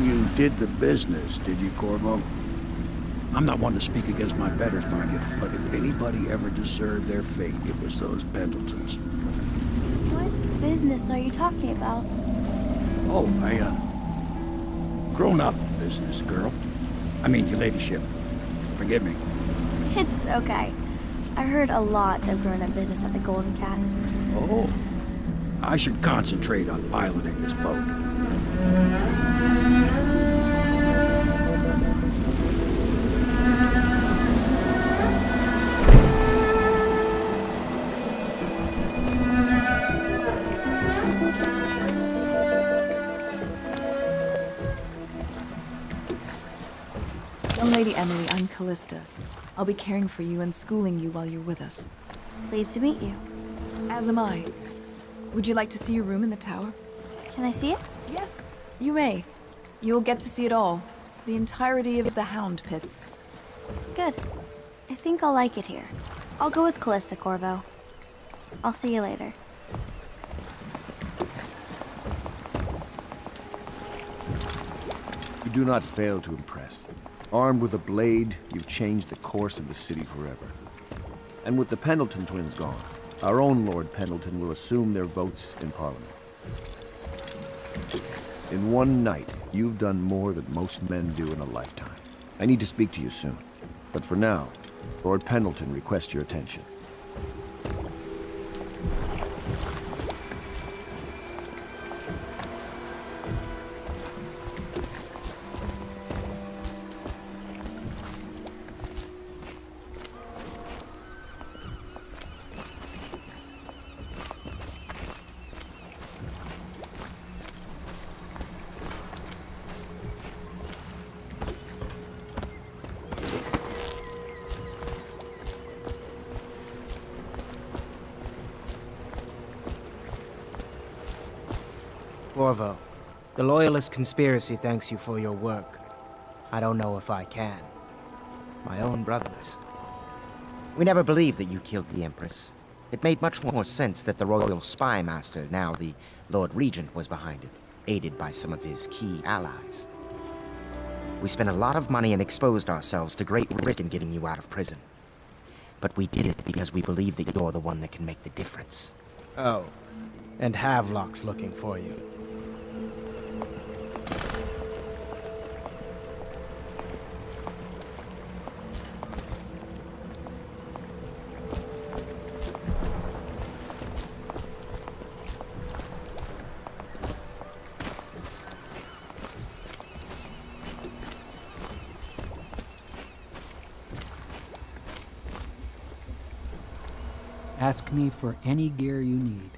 you did the business, did you, Corvo? I'm not one to speak against my betters, mind you, but if anybody ever deserved their fate, it was those Pendletons. What business are you talking about? Oh, grown-up business, girl. I mean, your ladyship. Forgive me. It's okay. I heard a lot of grown-up business at the Golden Cat. Oh, I should concentrate on piloting this boat. Young Lady Emily, I'm Callista. I'll be caring for you and schooling you while you're with us. Pleased to meet you. As am I. Would you like to see your room in the tower? Can I see it? Yes, you may. You'll get to see it all. The entirety of the Hound Pits. Good. I think I'll like it here. I'll go with Callista, Corvo. I'll see you later. You do not fail to impress. Armed with a blade, you've changed the course of the city forever. And with the Pendleton twins gone, our own Lord Pendleton will assume their votes in Parliament. In one night, you've done more than most men do in a lifetime. I need to speak to you soon. But for now, Lord Pendleton requests your attention. Corvo, the Loyalist conspiracy thanks you for your work. I don't know if I can. My own brothers. We never believed that you killed the Empress. It made much more sense that the Royal Spy Master, now the Lord Regent, was behind it, aided by some of his key allies. We spent a lot of money and exposed ourselves to great risk in getting you out of prison. But we did it because we believe that you're the one that can make the difference. Oh, and Havelock's looking for you. Ask me for any gear you need.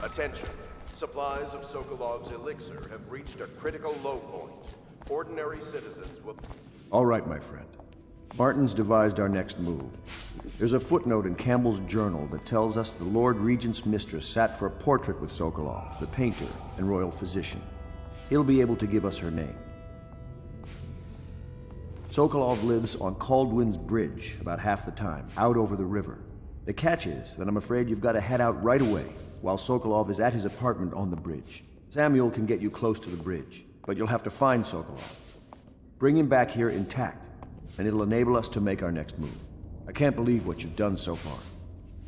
Attention. Supplies of Sokolov's elixir have reached a critical low point. Ordinary citizens will... All right, my friend. Martin's devised our next move. There's a footnote in Campbell's journal that tells us the Lord Regent's mistress sat for a portrait with Sokolov, the painter and royal physician. He'll be able to give us her name. Sokolov lives on Caldwin's Bridge about half the time, out over the river. The catch is that I'm afraid you've got to head out right away, while Sokolov is at his apartment on the bridge. Samuel can get you close to the bridge, but you'll have to find Sokolov. Bring him back here intact, and it'll enable us to make our next move. I can't believe what you've done so far.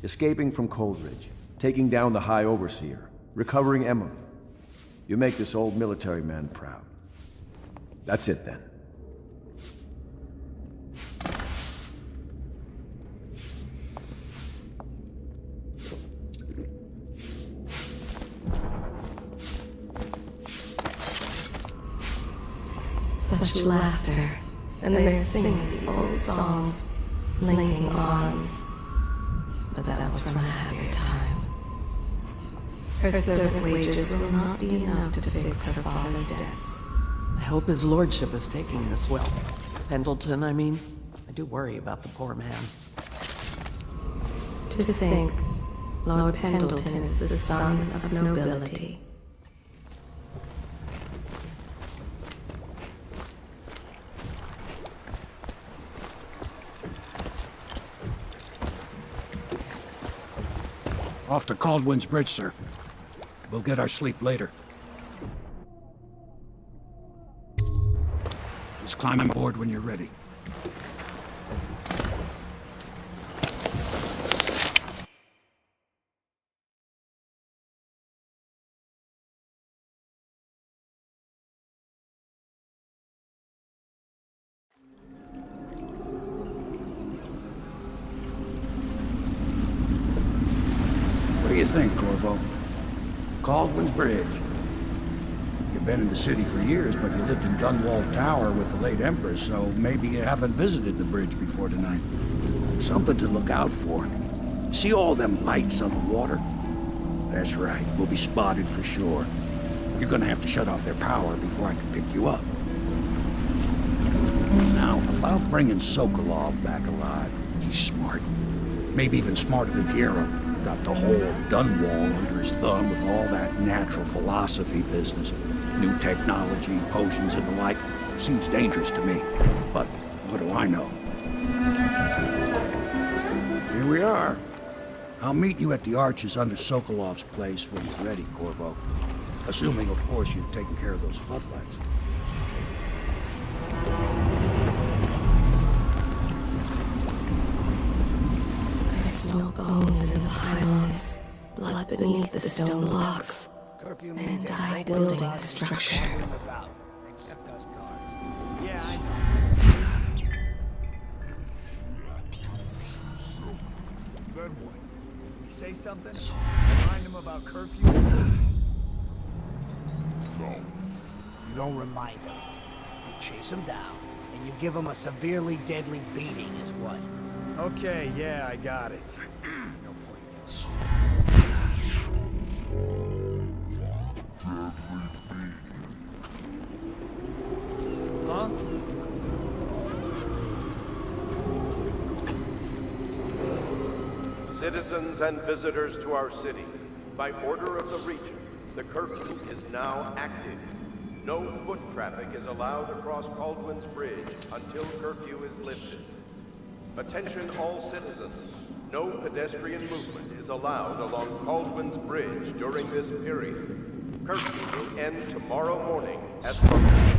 Escaping from Coldridge, taking down the High Overseer, recovering Emily. You make this old military man proud. That's it then. Such laughter, and they're singing the old songs, linking arms. But that was from a happier time. Her servant wages will not be enough to fix her father's debts. I hope his lordship is taking this well. Pendleton, I mean. I do worry about the poor man. To think, Lord Pendleton is the son of nobility. Off to Caldwin's Bridge, sir. We'll get our sleep later. Just climb aboard when you're ready. What do you think, Corvo? Caldwin's Bridge. You've been in the city for years, but you lived in Dunwall Tower with the late Empress, so maybe you haven't visited the bridge before tonight. Something to look out for. See all them lights on the water? That's right, we'll be spotted for sure. You're gonna have to shut off their power before I can pick you up. Now, about bringing Sokolov back alive, he's smart. Maybe even smarter than Piero. Got the whole Dunwall under his thumb with all that natural philosophy business. New technology, potions and the like. Seems dangerous to me. But what do I know? Here we are. I'll meet you at the arches under Sokolov's place when he's ready, Corvo. Assuming, of course, you've taken care of those floodlights. I smell bones in the pylons, blood beneath the stone blocks, and I building the structure. Except those guards. Yeah, I know. Then what? We say something? Remind them about curfew? No. You don't remind them. You chase them down, and you give them a severely deadly beating is what? Okay, yeah, I got it. No point in this. Huh? Citizens and visitors to our city, by order of the Regent, the curfew is now active. No foot traffic is allowed across Caldwin's Bridge until curfew is lifted. Attention all citizens. No pedestrian movement is allowed along Caldwin's Bridge during this period. Curfew will end tomorrow morning at sunrise.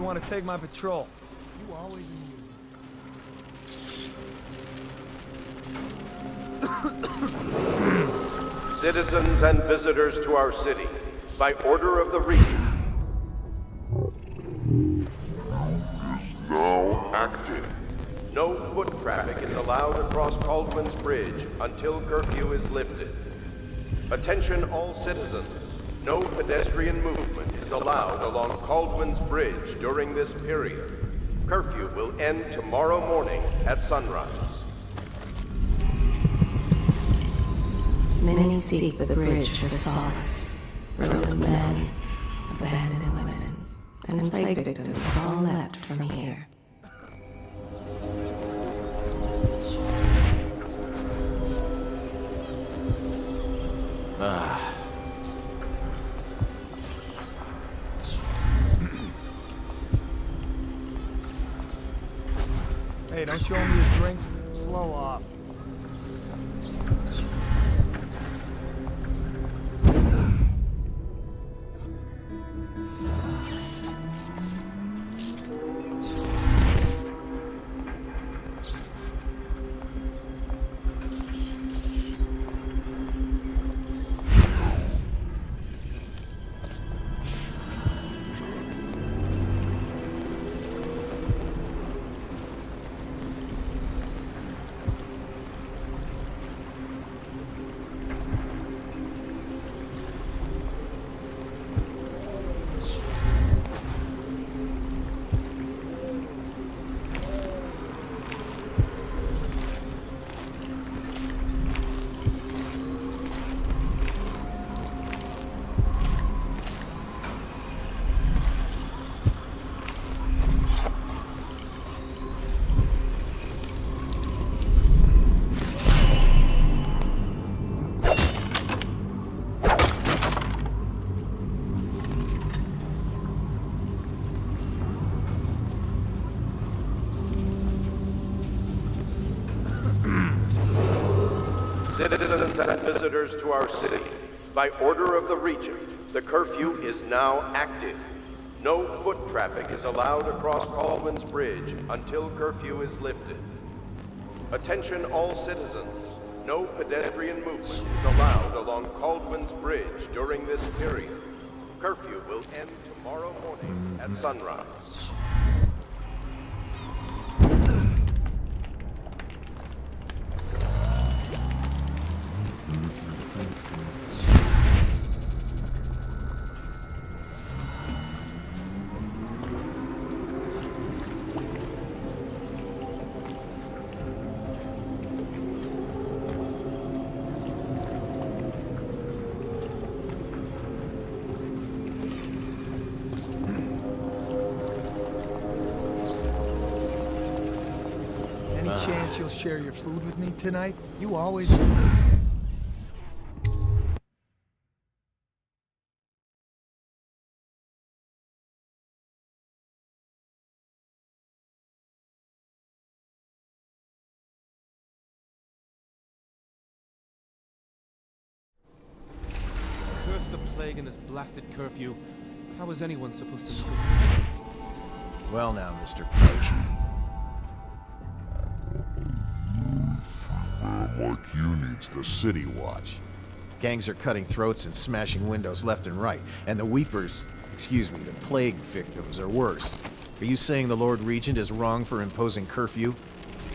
you want to take my patrol. You always amuse me. Citizens and visitors to our city, by order of the region. Now active. No foot traffic is allowed across Caldwin's Bridge until curfew is lifted. Attention all citizens. No pedestrian movement is allowed along Caldwin's Bridge during this period. Curfew will end tomorrow morning at sunrise. Many seek the bridge for solace. Broken men, abandoned women, and plague victims have all left from here. Hey, don't you owe me a drink? Slow off. Citizens and visitors to our city, by order of the Regent, the curfew is now active. No foot traffic is allowed across Caldwin's Bridge until curfew is lifted. Attention all citizens, no pedestrian movement is allowed along Caldwin's Bridge during this period. Curfew will end tomorrow morning at sunrise. Chance you'll share your food with me tonight? You always... Curse the plague and this blasted curfew. How is anyone supposed to... Well now, Mr. Pudge. Like you needs the city watch. Gangs are cutting throats and smashing windows left and right, and the weepers, excuse me, the plague victims are worse. Are you saying the Lord Regent is wrong for imposing curfew?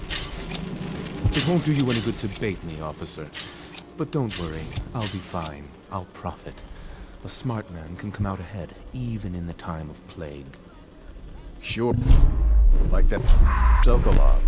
It won't do you any good to bait me, officer. But don't worry, I'll be fine. I'll profit. A smart man can come out ahead, even in the time of plague. Sure. Like that Sokolov.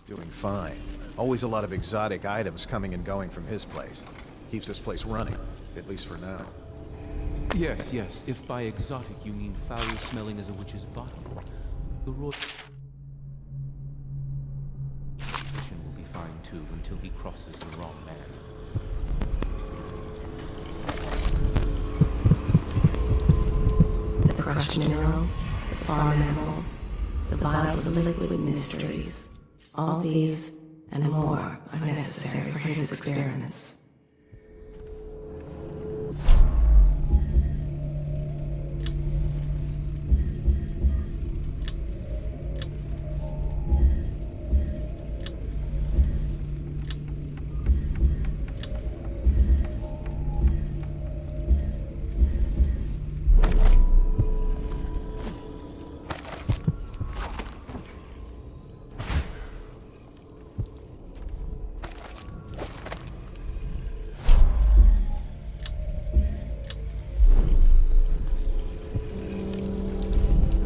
Doing fine. Always a lot of exotic items coming and going from his place. Keeps this place running, at least for now. Yes. If by exotic you mean foul-smelling as a witch's bottom. The road... until he crosses the wrong man. The crushed minerals, the farm animals, the vials of liquid mysteries. All these and more are necessary for his experiments.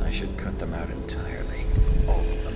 I should cut them out entirely. All of them.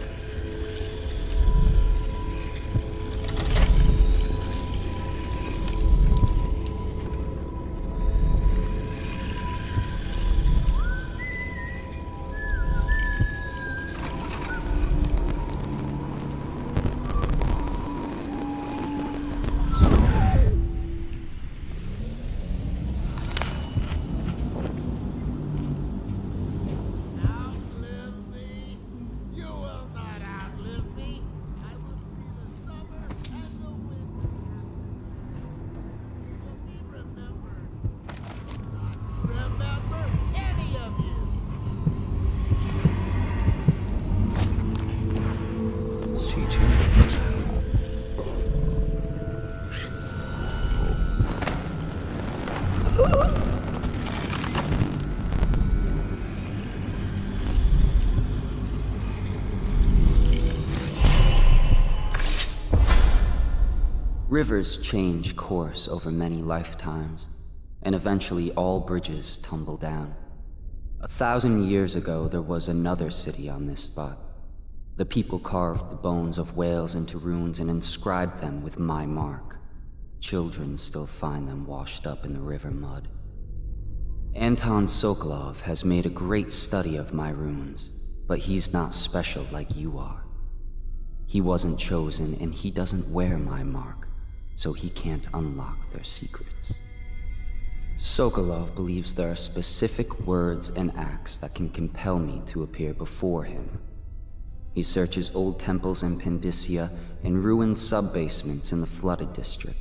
Rivers change course over many lifetimes, and eventually all bridges tumble down. 1,000 years ago, there was another city on this spot. The people carved the bones of whales into runes and inscribed them with my mark. Children still find them washed up in the river mud. Anton Sokolov has made a great study of my runes, but he's not special like you are. He wasn't chosen, and he doesn't wear my mark, so he can't unlock their secrets. Sokolov believes there are specific words and acts that can compel me to appear before him. He searches old temples in Pendicia and ruined sub-basements in the flooded district.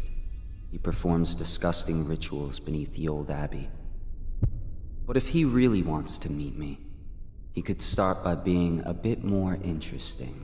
He performs disgusting rituals beneath the old abbey. But if he really wants to meet me, he could start by being a bit more interesting.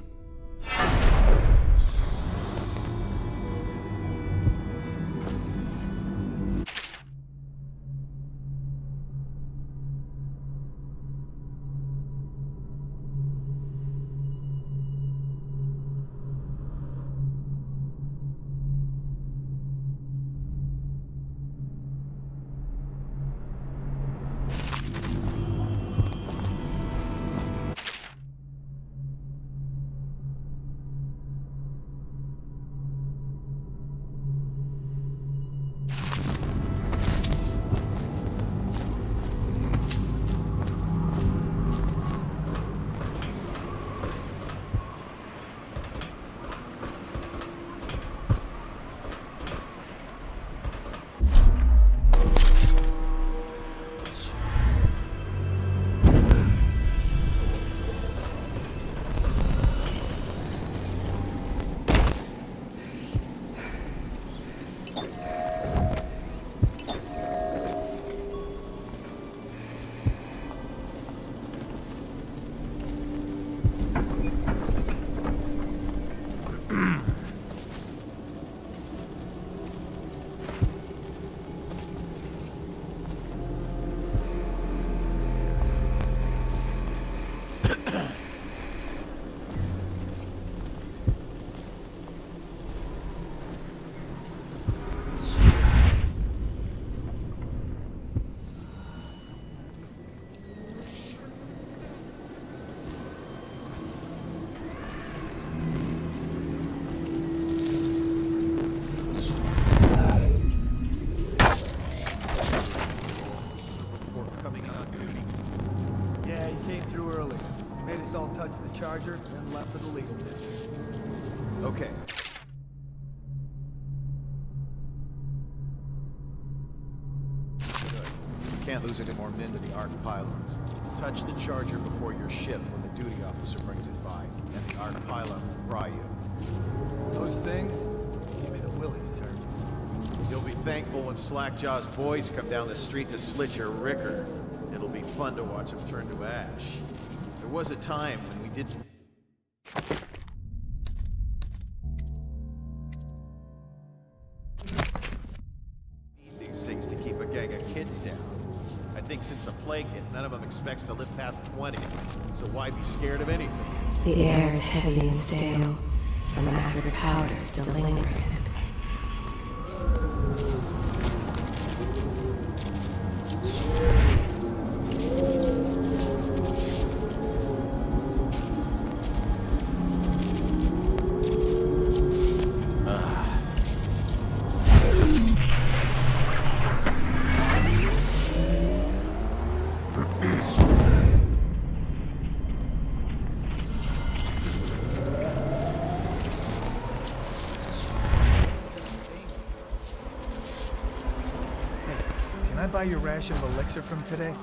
Charger and left for the legal district. Okay. can't lose any more men to the Arc pylons. Touch the charger before your ship when the duty officer brings it by, and the Arc pylon will fry you. Those things? Give me the willies, sir. You'll be thankful when Slackjaw's boys come down the street to slit your ricker. It'll be fun to watch them turn to ash. There was a time when we didn't... need these things to keep a gang of kids down. I think since the plague hit, none of them expects to live past 20. So why be scared of anything? The air is heavy and stale. Some acrid powder still linger in it. Can I buy your ration of elixir from today?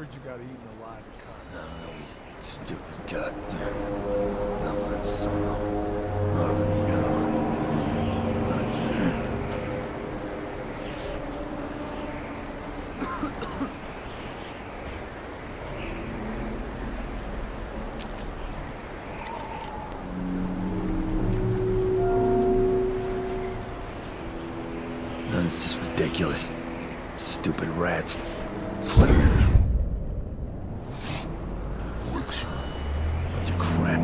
heard you got eaten alive at Con. Stupid goddamn. I'm so oh, God. That's it. That's just ridiculous. Stupid rats. Players. Bunch of crap.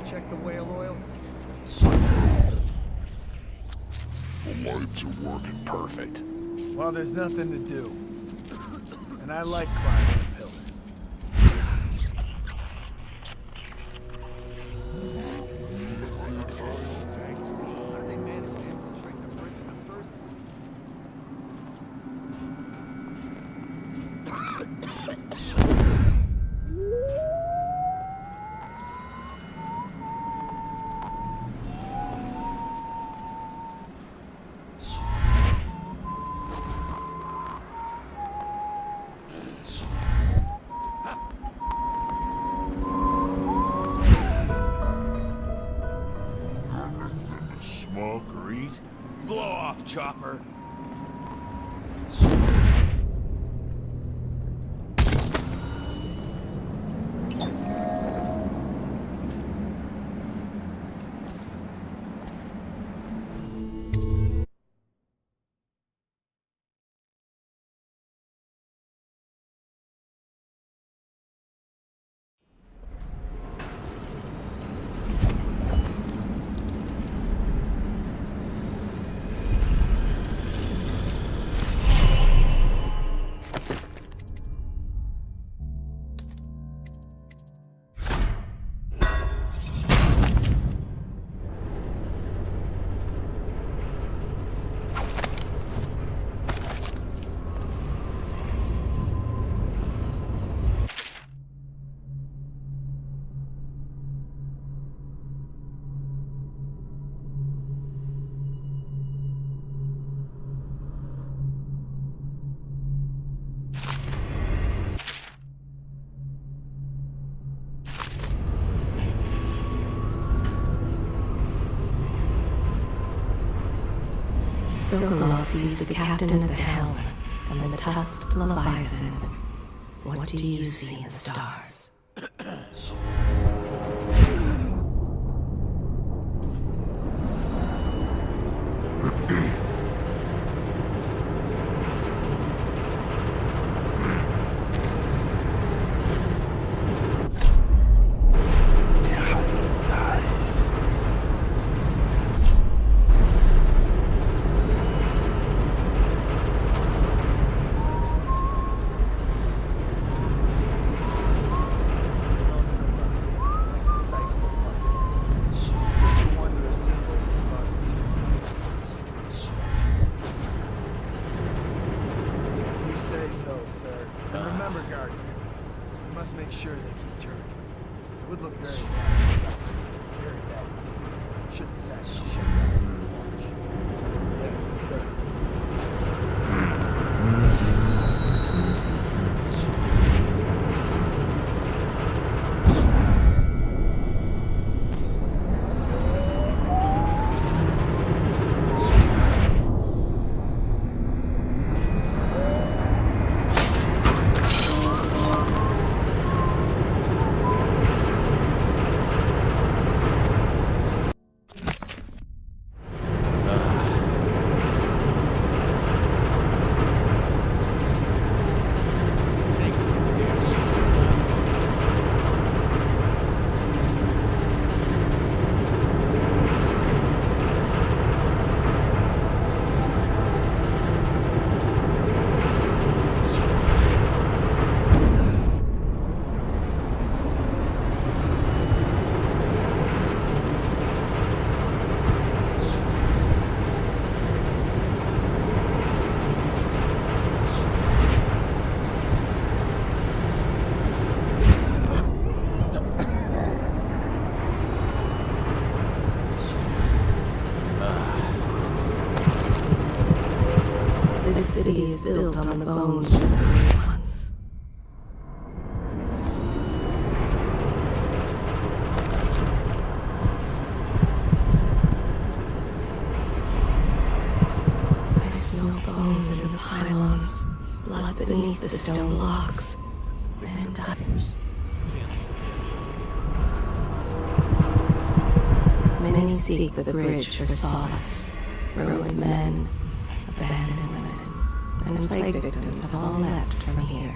Check the whale oil? The lights are working perfect. Well, there's nothing to do. And I like climbing the pillars. How did they manage to infiltrate the bridge in the first Smoke or eat? Blow off, chopper! Sokolov sees the captain of the helm and the tusked Leviathan. What do you see in the stars? Make sure they keep turning. It would look very bad. Very bad indeed. Should the factory shut down for watch. Yes, sir. city is built on the bones of the great ones. I smell bones in the pylons, blood beneath the stone blocks, and many seek the bridge for solace. Ruined men, abandoned women, and plague victims have all left from here.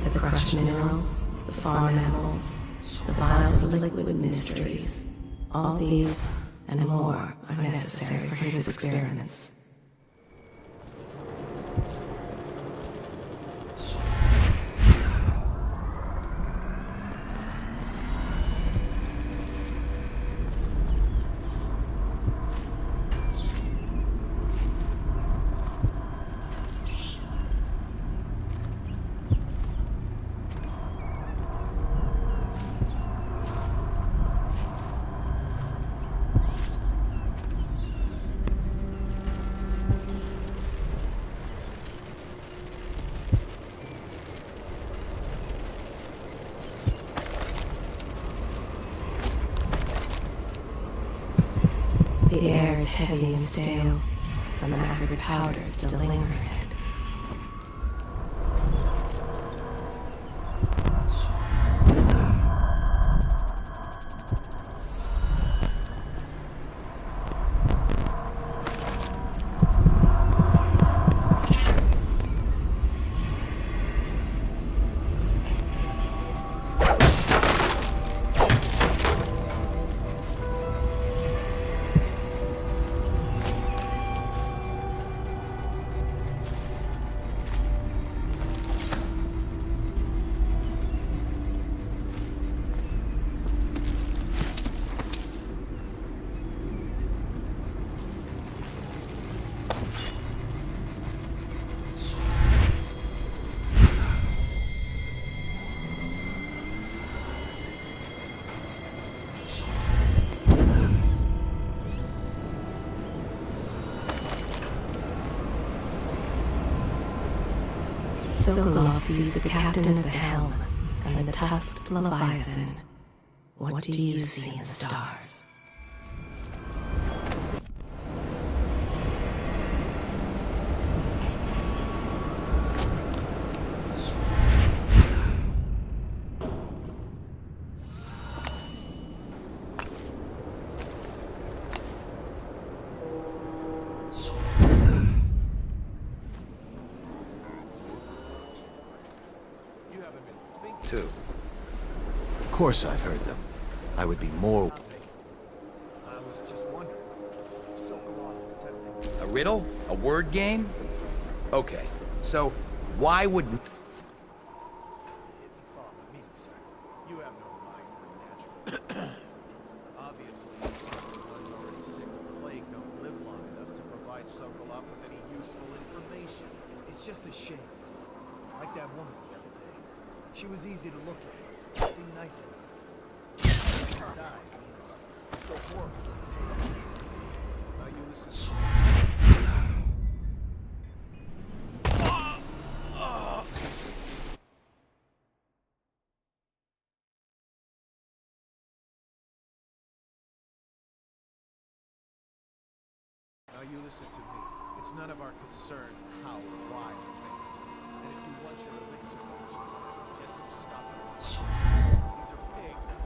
The crushed minerals, the farm animals, the vials of liquid mysteries. All these, and more, are necessary for his experiments. The air is heavy and stale. Some acrid powders still linger in it. Sokolov sees the captain at the helm, and the tusked Leviathan. What do you see in the stars? Too. Of course I've heard them. I would be more... I was just wondering. Sokolov is testing. A riddle? A word game? Okay, so why would... You have no mind for natural. Obviously, one's already sick of the plague don't live long enough to provide Sokolov with any useful information. It's just a shame. Like that woman the other day. She was easy to look at. Seemed nice enough. She died. So horrible. Now you listen. Now you listen to me. It's none of our concern how or why things. And if you want your elixir potions, I suggest you stop it. These are pigs.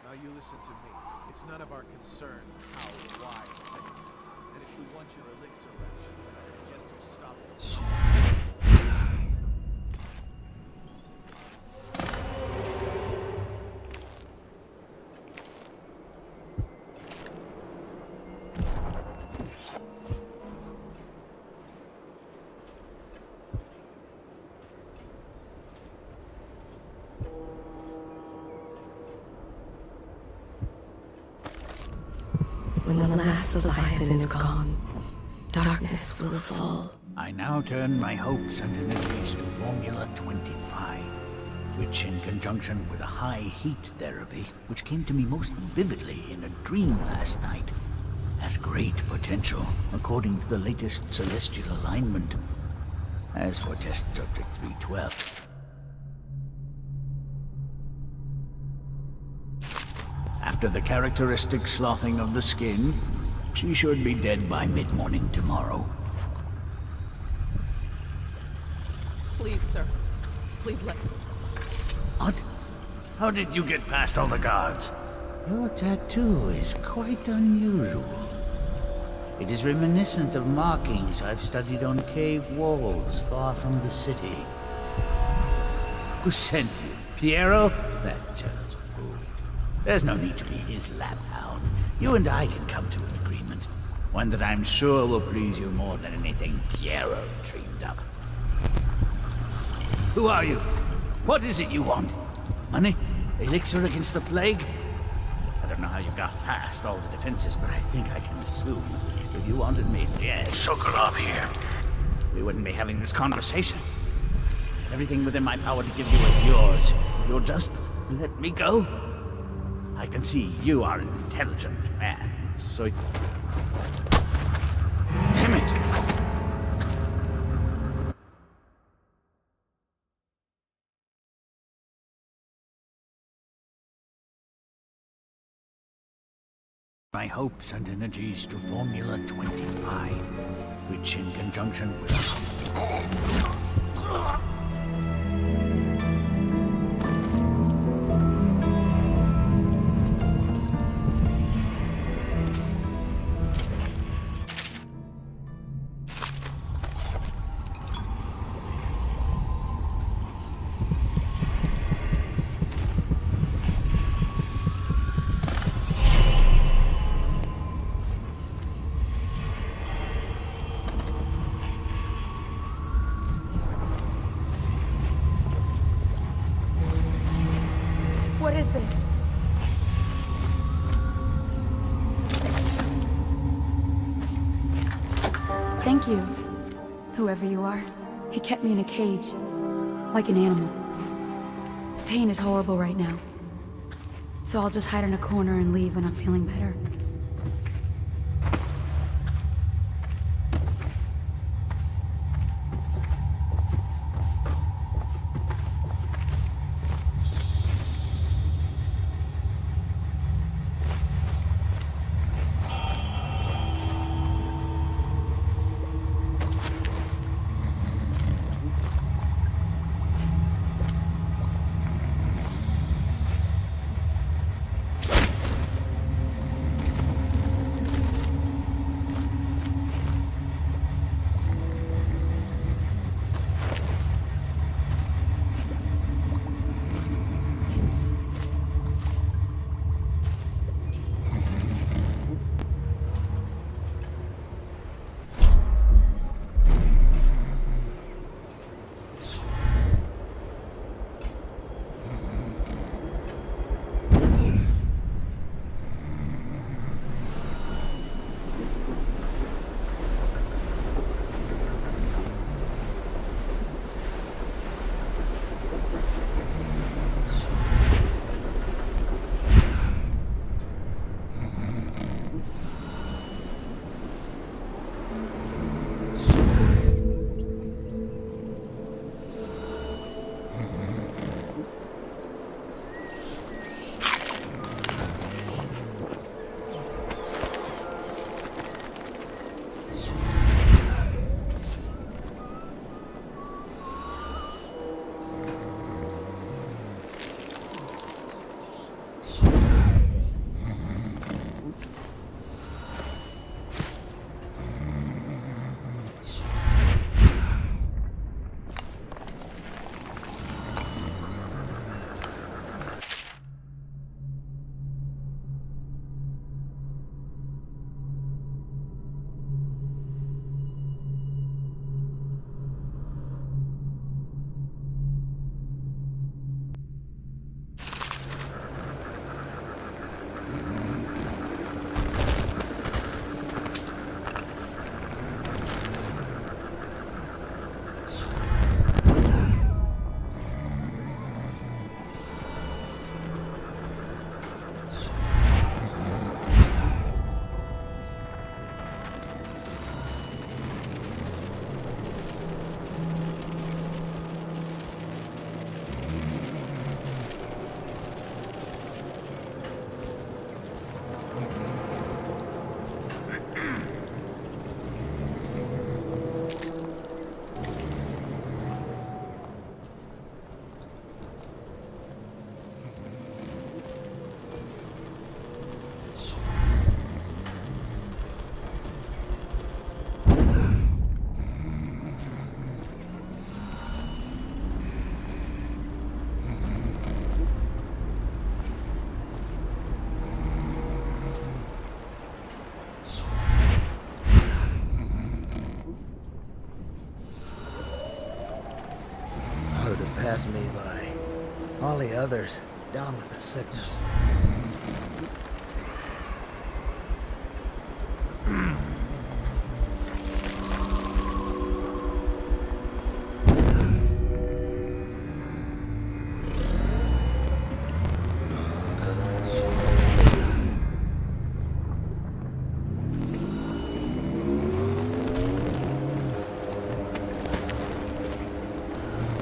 Now you listen to me. It's none of our concern how or why things. And if you you want your elixir ration, then I suggest you stop it. When the last Leviathan is gone, darkness will fall. I now turn my hopes and energies to Formula 25, which in conjunction with a high heat therapy, which came to me most vividly in a dream last night, has great potential according to the latest celestial alignment. As for test subject 312, after the characteristic sloughing of the skin, she should be dead by mid-morning tomorrow. Please, sir. Please let me. What? How did you get past all the guards? Your tattoo is quite unusual. It is reminiscent of markings I've studied on cave walls far from the city. Who sent you? Piero? That child's a fool. There's no need to be his laphound. You and I can come to an agreement. One that I'm sure will please you more than anything Piero dreamed up. Who are you? What is it you want? Money? Elixir against the plague? I don't know how you got past all the defenses, but I think I can assume if you wanted me dead, Sokolov here, we wouldn't be having this conversation. Everything within my power to give you is yours. If you'll just let me go. I can see you are an intelligent man, so... Damn it! My hopes and energies to Formula 25, which in conjunction with... What is this? Thank you, whoever you are. He kept me in a cage, like an animal. The pain is horrible right now, so I'll just hide in a corner and leave when I'm feeling better. others, down with the sickness.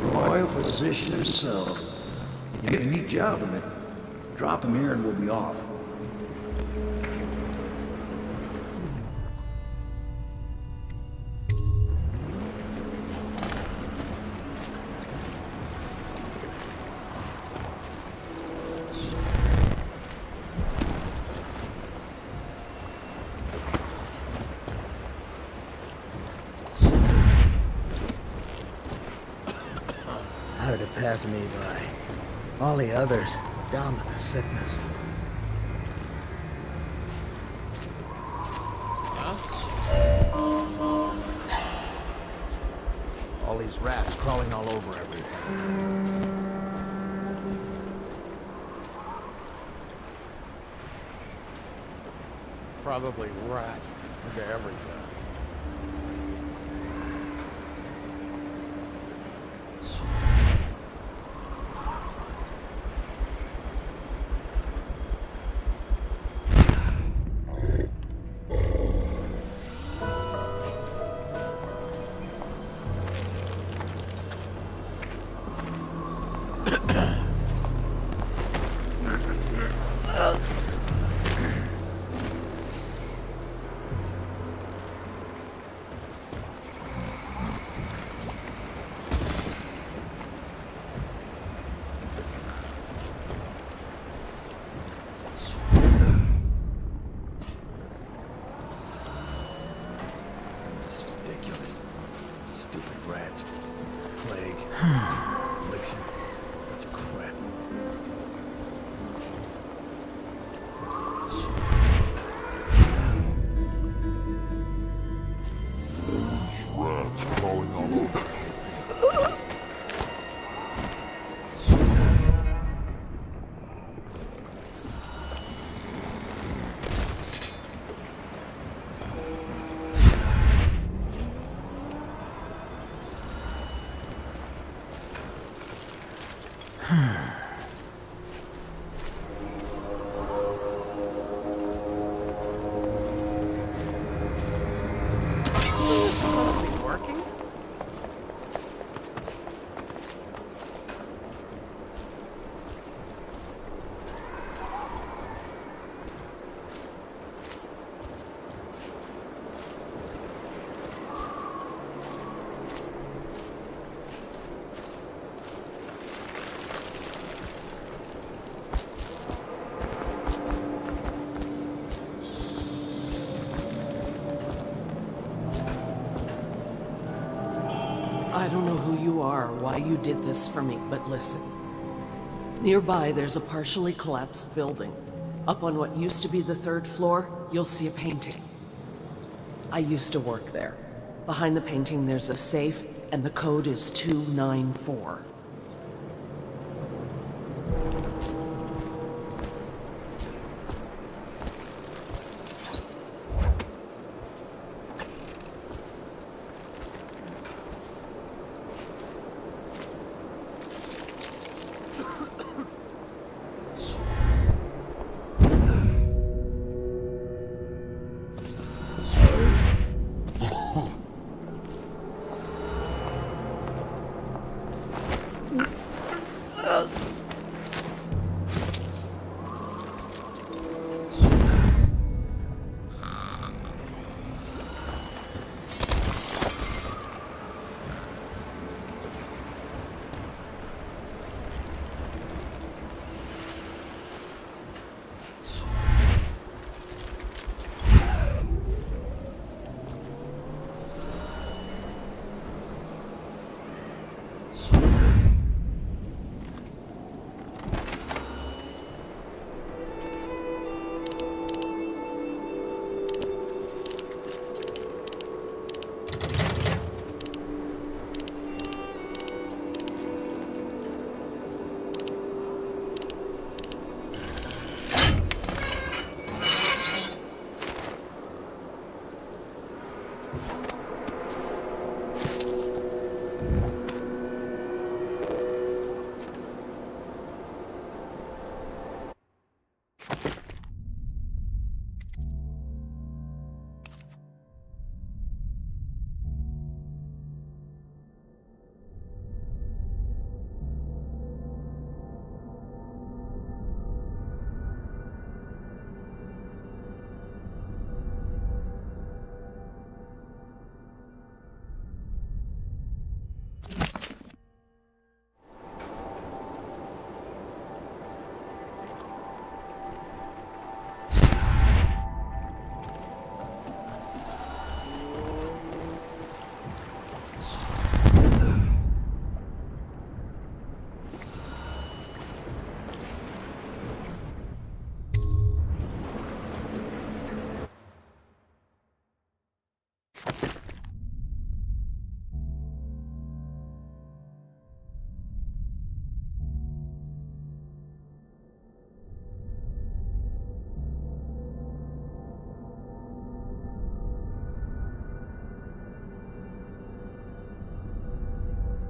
Royal physician himself. You did a neat job of it. Drop him here and we'll be off. How did it pass me by? All the others, down with the sickness. All these rats crawling all over everything. Probably rats into everything. I don't know who you are or why you did this for me, but listen. Nearby, there's a partially collapsed building. Up on what used to be the 3rd floor, you'll see a painting. I used to work there. Behind the painting, there's a safe, and the code is 294.